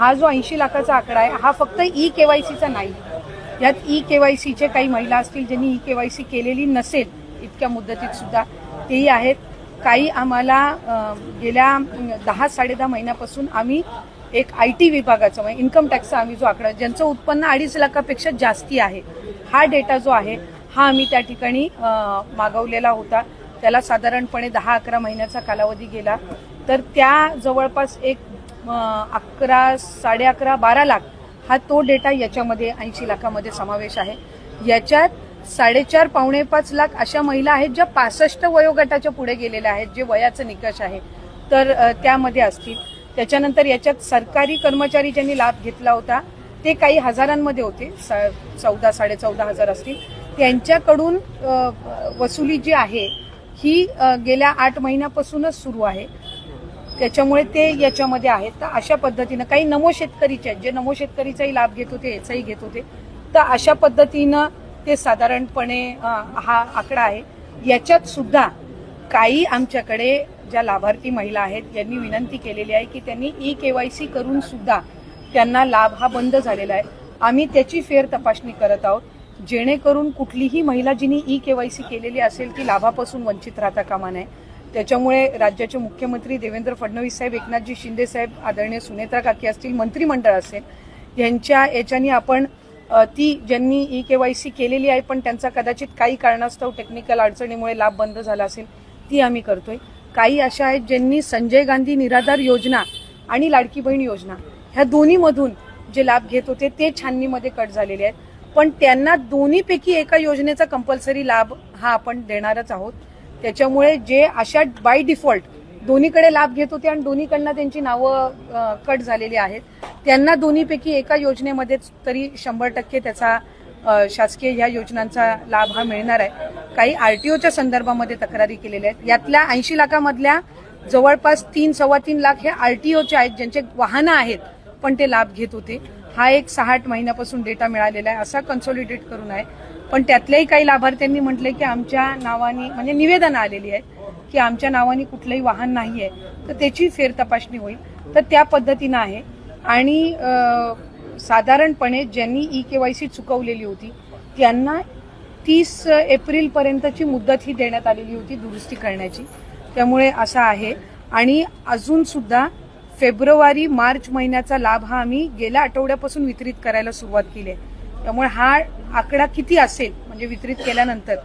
हा जो 80 लाखाचा आकडा आहे हा फक्त ई-केवायसीचा नाही. यात ई-केवायसीचे काही महिला असतील ज्यांनी ई-केवायसी केलेली नसेल इतक्या मुदतीत सुद्धा तेही आहेत. काही आम्हाला गेल्या 10-10.5 महिन्यापासून आम्ही एक IT विभागाचा म्हणजे इन्कम टॅक्सचा आम्ही जो आकडा ज्यांचं उत्पन्न 2.5 लाखापेक्षा जास्ती आहे हा डेटा जो आहे हा आम्ही त्या ठिकाणी मागवलेला होता. त्याला साधारणपणे 10-11 महिन्याचा कालावधी गेला. तर त्या जवळपास एक 11, 11.5, 12 लाख हा तो डेटा याच्यामध्ये 80 लाखामध्ये समावेश आहे. याच्यात 4.5 पावणे 5 लाख अशा महिला आहेत ज्या 65 वयोगटाच्या पुढे गेलेल्या आहेत, जे वयाचा निकष आहे तर त्यामध्ये असतील. त्याच्यानंतर याच्यात सरकारी कर्मचारी ज्यांनी लाभ घेतला होता ते काही हजारांमध्ये होते, 14,000-14,500 असतील. त्यांच्याकडून वसुली जी आहे ही गेल्या 8 महिन्यापासूनच सुरू आहे. त्याच्यामुळे ते याच्यामध्ये आहेत. तर अशा पद्धतीनं काही नमो शेतकरीचे आहेत जे नमो शेतकरीचाही लाभ घेत होते, याचाही घेत होते. तर अशा पद्धतीनं ते साधारणपणे हा आकडा आहे. याच्यात सुद्धा काही आमच्याकडे ज्या लाभार्थी महिला आहेत यांनी विनंती केलेली आहे की त्यांनी ई-केवायसी करून सुद्धा त्यांना लाभ हा बंद झालेला आहे. आम्ही त्याची फेर तपासणी करत आहोत जेणेकरून कुठलीही महिला जिने ई-केवायसी केलेली असेल ती लाभापासून वंचित राहता कामा नये. त्याच्यामुळे राज्याचे मुख्यमंत्री देवेंद्र फडणवीस साहेब, एकनाथजी शिंदे साहेब, आदरणीय सुनेत्रा काकी असतील, मंत्रिमंडळ असेल, यांच्या याच्यानी आपण ती ज्यांनी ई-केवायसी केलेली आहे पण त्यांचा कदाचित काही कारणास्तव टेक्निकल अडचणीमुळे लाभ बंद झाला असेल ती आम्ही करतोय. काही अशा आहेत ज्यांनी संजय गांधी निराधार योजना आणि लाडकी बहीण योजना ह्या दोन्हीमधून जे लाभ घेत होते ते छाननीमध्ये कट झालेले आहेत. पण त्यांना दोन्हीपैकी एका योजनेचा कंपल्सरी लाभ हा आपण देणारच आहोत. त्याच्यामुळे जे अशा बाय डिफॉल्ट दोन्हीकडे लाभ घेत होते आणि दोन्हीकडनं त्यांची नावं कट झालेली आहेत त्यांना दोन्हीपैकी एका योजनेमध्येच तरी 100% त्याचा शासकीय ह्या योजनांचा लाभ हा मिळणार आहे. काही RTOच्या संदर्भामध्ये तक्रारी केलेल्या आहेत. यातल्या 80 लाखामधल्या जवळपास 3-3.25 लाख हे RTOचे आहेत ज्यांचे वाहनं आहेत पण ते लाभ घेत होते. हा एक 6-8 महिन्यापासून डेटा मिळालेला आहे असा कन्सॉलिडेट करून आहे. पण त्यातल्याही काही लाभार्थ्यांनी म्हटले की आमच्या नावाने म्हणजे निवेदन आलेली आहेत की आमच्या नावाने कुठलंही वाहन नाहीये तर त्याची फेर तपासणी होईल. तर त्या पद्धतीनं आहे. आणि साधारणपणे ज्यांनी ई-केवायसी चुकवलेली होती त्यांना 30 एप्रिलपर्यंतची मुदत ही देण्यात आलेली होती दुरुस्ती करण्याची. त्यामुळे असं आहे. आणि अजून सुद्धा फेब्रुवारी-मार्च महिन्याचा लाभ हा आम्ही गेल्या आठवड्यापासून वितरित करायला सुरुवात केली आहे. त्यामुळे हा आकडा किती असेल म्हणजे वितरित केल्यानंतर